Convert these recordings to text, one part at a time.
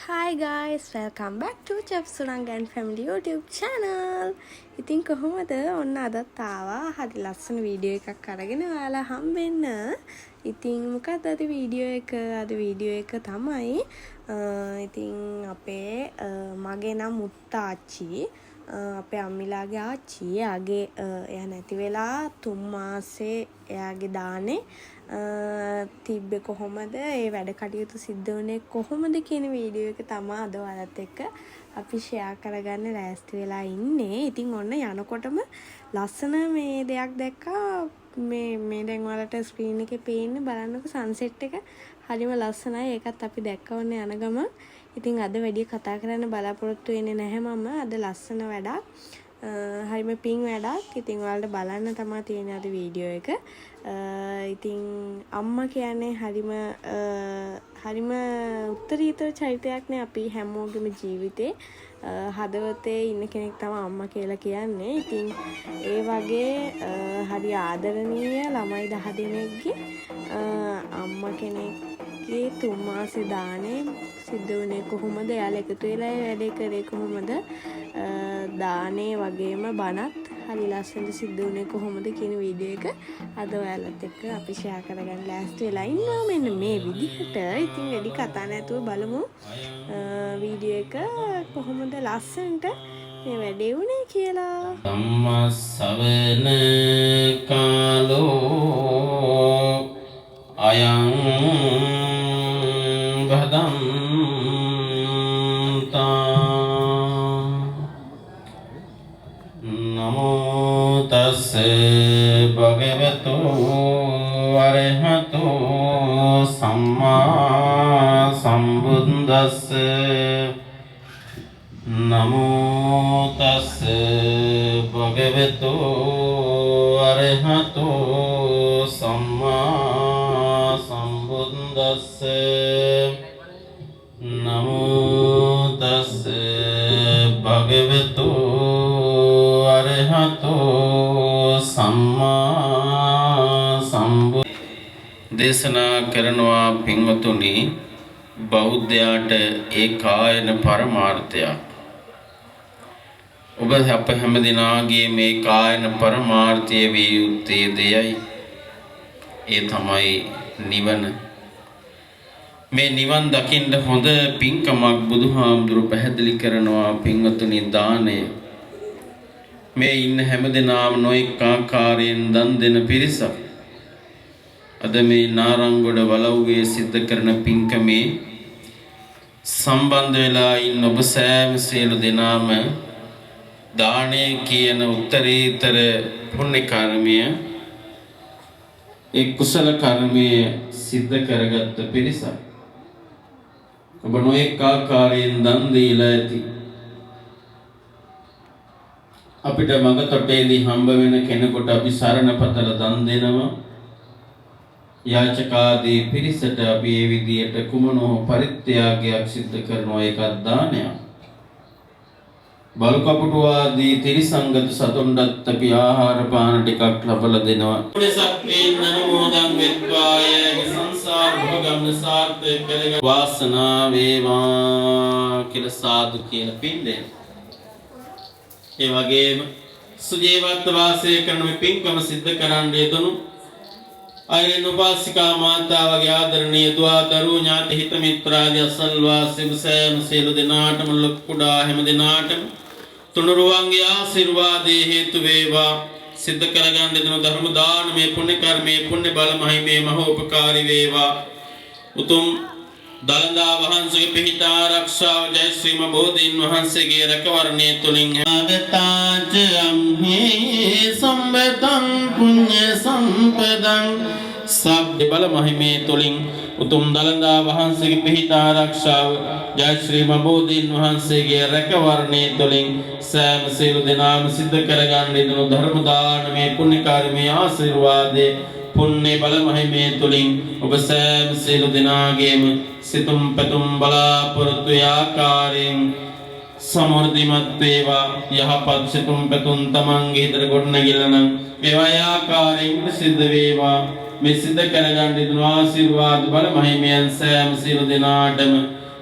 Hi guys, welcome back to Chef Sunang and Family YouTube channel. ඉතින් කොහොමද? ඔන්න අදත් ආවා හරි ලස්සන වීඩියෝ එකක් අරගෙන ඔයාලා හම්බෙන්න. ඉතින් මොකක්ද අද වීඩියෝ එක? අද වීඩියෝ එක තමයි ඉතින් අපේ මගේ නම් මුත්තාච්චි අපේ අම්මිලාගේ ආච්චි එයාගේ එයා නැති වෙලා 3 මාසේ එයාගේ දානේ තිබ්බේ කොහොමද ඒ වැඩ කටයුතු සිද්ධ වුණේ කොහොමද කියන වීඩියෝ එක තමයි අද ඔයාලත් එක්ක අපි ෂෙයා කරගන්න ලෑස්ති වෙලා ඉන්නේ. ඉතින් ඔන්න යනකොටම ලස්සන මේ දෙයක් දැක්කා මේ දැන් ඔයාලට ස්ක්‍රීන් එකේ පේන්නේ බලන්නකො සන්සෙට් එක හරිම ලස්සනයි. ඒකත් අපි දැක්ක ඔන්න යන ගමන්. ඉතින් අද වැඩි කතා කරන්න බලාපොරොත්තු වෙන්නේ නැහැ මම. අද ලස්සන වැඩක්. හරිම පිං වැඩක්. ඉතින් ඔයාලට බලන්න තමයි තියෙන්නේ අද වීඩියෝ එක. ඉතින් අම්මා කියන්නේ හරිම උත්තරීතර චරිතයක් නේ අපි හැමෝගෙම ජීවිතේ. හදවතේ ඉන්න කෙනෙක් තමයි අම්මා කියලා කියන්නේ. ඉතින් ඒ වගේ හරි ආදරණීය ළමයි 10 දෙනෙක්ගේ අම්මා කෙනෙක්ගේ 3 මාසේ දානේ සිද්ධ වුණේ කොහොමද? එයාලා එකතු වෙලා වැඩේ කරේ කොහොමද? දානේ වගේම බණත් හරි ලස්සනට සිද්ධ වුණේ කොහොමද කියන වීඩියෝ එක අද ඔයාලත් එක්ක අපි ෂෙයා කරගන්න ලෑස්ති වෙලා ඉන්නවා මෙන්න මේ විදිහට. ඉතින් වැඩි කතා නැතුව බලමු වීඩියෝ එක කොහොමද ලස්සනට මේ වැඩේ වුණේ කියලා. ධම්ම ශ්‍රවණ කාලෝ අයං භදන්තා නමෝ තස්ස භගවතු අරහතෝ සම්මා සම්බුද්දස්ස නමෝ තස්ස භගවතු අරහතෝ සම්මා සම්බුද්දස්ස නමෝ තස්ස භගවතු අරහතෝ සම්මා සම්බුද්ද දේශනා කරනවා පින්වතුනි බෞද්ධයාට ඒකායන පරමාර්ථයක්. ඔබ අප හැම දිනාගේ මේ කායන පරමාර්ථය විය යුත්තේ දෙයයි. ඒ තමයි නිවන. මේ නිවන් දකින්න හොඳ පින්කමක් බුදුහාමුදුරු පැහැදිලි කරනවා පින්වතුනි දානය. මේ ඉන්න හැම දිනාම නොඑක ආකාරයෙන් දන් දෙන පිරිසක්. අද මේ නාරංගොඩ වලව්වේ සිද්ධ කරන පින්කමේ සම්බන්ධ වෙලා ඉන්න ඔබ සෑම සියලු දෙනාම දානය කියන උත්තරීතර පුණ්‍ය කර්මය ඒ කුසල කර්මය සිද්ධ කරගත්ත පිරිසක්. ඔබ නොඑක ආකාරයෙන් දන් දීලා ඇති. අපිට මඟ තොටේදී හම්බ වෙන කෙනෙකුට අපි සරණ පතල දන් දෙනවා. යාචකාදී පිරිසට අපි මේ විදියට කුමනෝ පරිත්‍යාගයක් සිද්ධ කරනවා. ඒකත් දානයක්. බලු කපුටු ආදී ත්‍රිසංගත සතුන්ටත් අපි ආහාර පාන ටිකක් ලබලා දෙනවා. සක්‍රීන් නමෝදන් වෙත්වාය සංසාර භවගම් සාර්ථක කරග වාසනා වේවා කියලා සාදු කියලා පින්දෙන. ඒ වගේම සුජීවත්ව වාසය කරන මේ පින්කම සිද්ධ කරන්න යෙදුණු අයරෙන් උපාසිකා මාතාවගේ ආදරණීය දුවා දරුවෝ ඥාති හිත මිත්‍රාදී අසල්වාසී සෑම සියලු දෙනාටම ලොකු කුඩා හැම දෙනාටම තුනුරුවන්ගේ ආශිර්වාදයේ හේතු වේවා. සිද්ධ කරගන්න දෙන ධර්ම දානමේ පුණ්‍ය කර්මයේ පුණ්‍ය බල මහිමේ මහෝපකාරී වේවා. උතුම් දලදා වහන්සේගේ පිහිට ආරක්ෂාව ජය ශ්‍රීම බෝධීන් වහන්සේගේ රැකවරණය තුලින් ආදතාච අම්හි සම්බතං පුඤ්ඤ සම්පදං සබ්බ බල මහිමේ තුලින් උතුම් දළදා වහන්සේගේ පිහිට ආරක්ෂාව ජය ශ්‍රී මබෝධීන් වහන්සේගේ රැකවරණය තුළින් සෑම සියලු දෙනාම සිද්ධ කරගන්න ඉදනු ධර්ම දානමේ පුණ්‍ය කර්මයේ ආශිර්වාදේ පුණ්‍ය බල මහිමේ තුලින් ඔබ සෑම සියලු දෙනාගේම සිතුම් පැතුම් බලාපොරොත්තු ආකාරයෙන් සමෘද්ධිමත් වේවා යහපත් සිතුම් පැතුම් තමන්ගේ හිතට ගොඩනැගිලා නම් ඒවා ආකාරයෙන් සිද්ධ වේවා මේ සිද්ධ කරගන්න ඉදනු ආශිර්වාද බල මහිමයන් සෑම සියලු දෙනාටම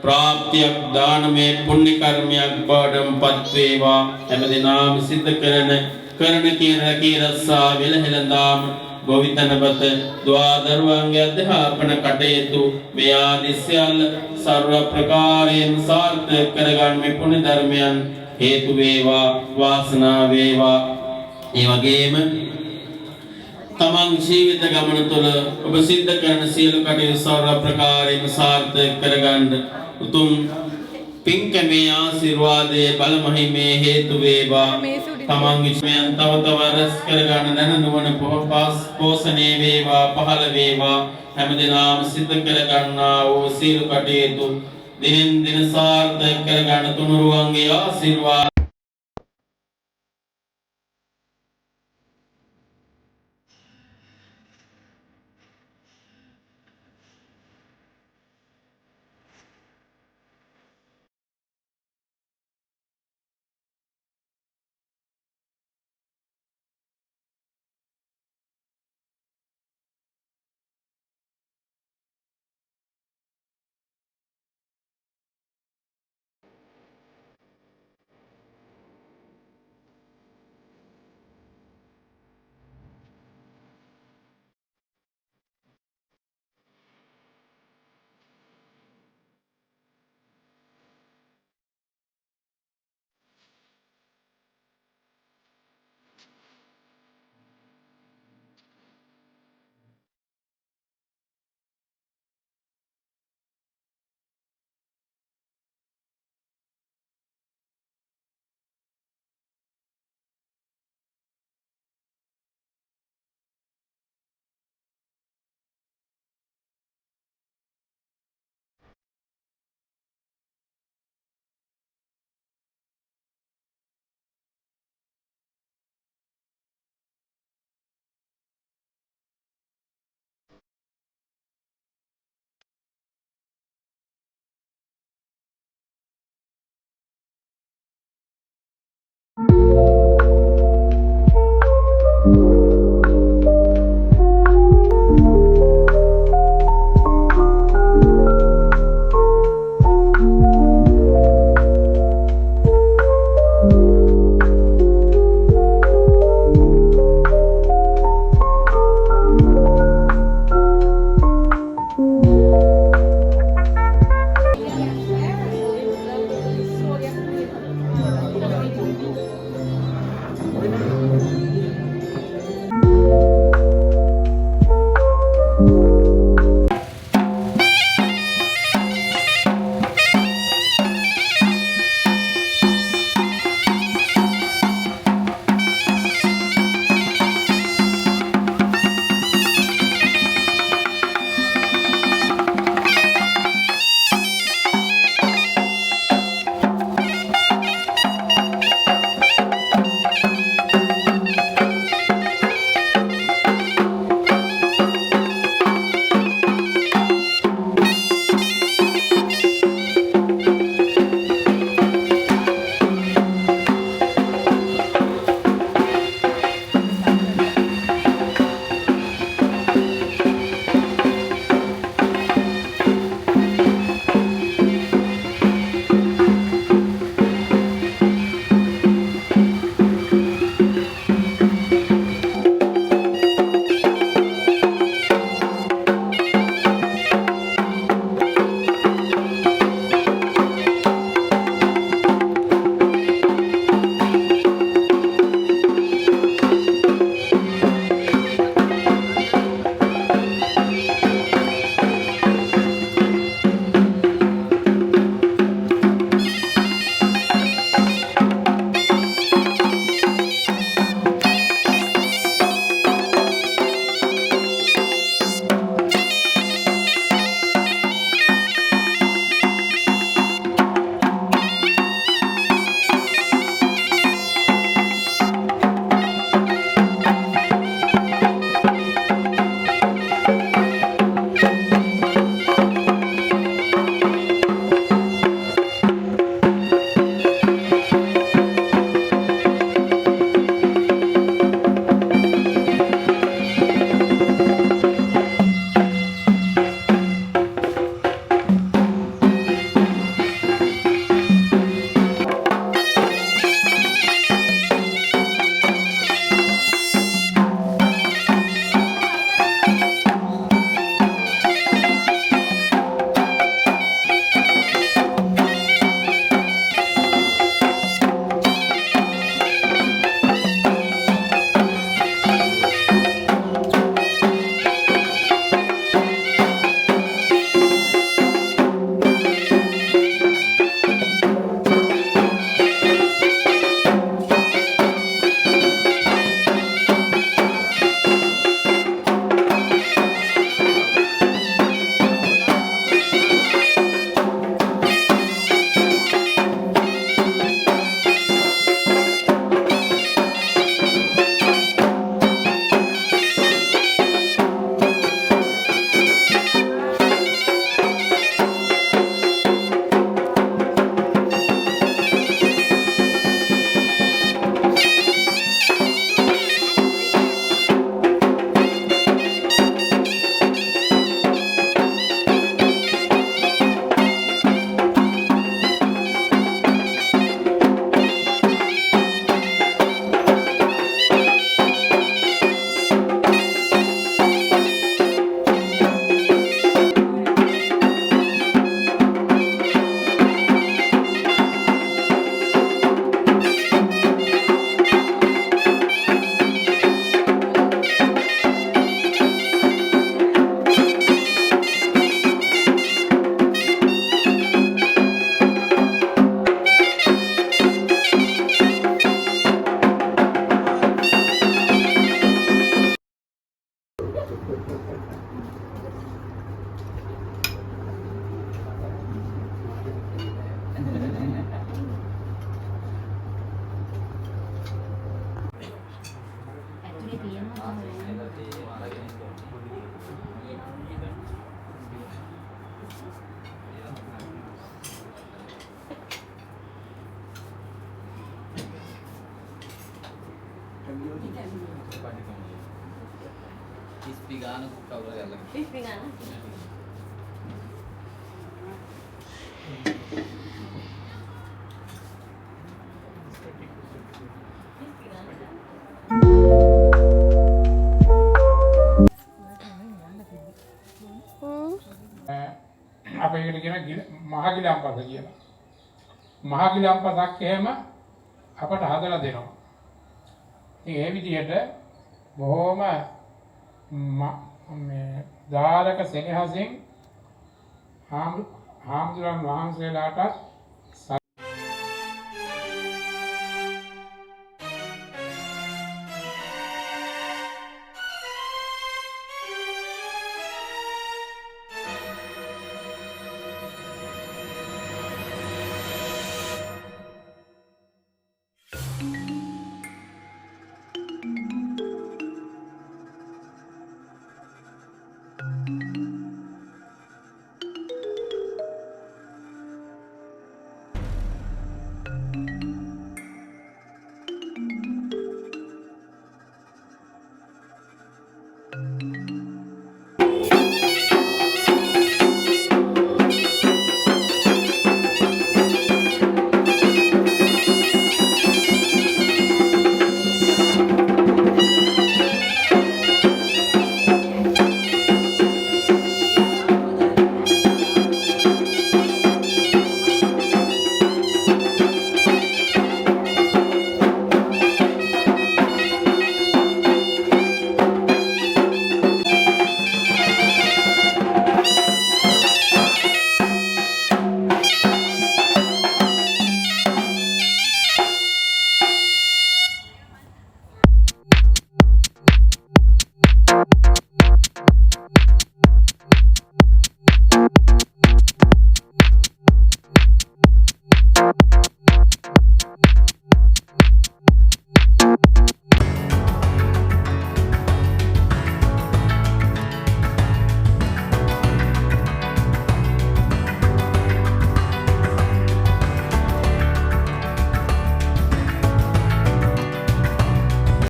ප්‍රාප්තියක් දානමේ පුණ්‍ය කර්මයක් බවටපත් වේවා හැම දිනම සිද්ධ කරන කියන රැකී රස්සා වෙලහෙළඳාම ගෝවිතනපත ද්වා දරුවන්ගේ අධ්‍යාපන කටයුතු මේ ආදී සියල්ල සර්ව ප්‍රකාරයෙන් සාර්ථක කරගන්න මේ පුණ්‍ය ධර්මයන් හේතු වේවා වාසනාව වේවා ඒ වගේම තමන් ජීවිත ගමන තුළ ඔබ සිද්ධ කරන සියලු කටයුතු සර්ව ප්‍රකාරයෙන් සාර්ථක කරගන්න උතුම් පින්කමේ ආශිර්වාදයේ බල මහිමේ හේතු වේවා තමන් විශ්මයන් තව තව රැස් කරගන්න දැන නුවණ පෝෂණය වේවා පහළ වේවා හැමදෙනාම සිද්ධ කරගන්නා වූ සියලු කටයුතු දිනෙන් දින සාර්ථක කරගන්න තුනුරුවන්ගේ ආශිර්වාද ඉස්පි ගාන කවුරු කරලා. ඉස්පි ගන්න. අපේ එකට කියන මහගිලම්පස කියලා. මහගිලම්පසක් එහෙම අපට හදලා දෙනවා. ඉතින් ඒ විදිහට බොහොම මේ දායක සෙනෙහසින් හාමුදුරන් වහන්සේලාට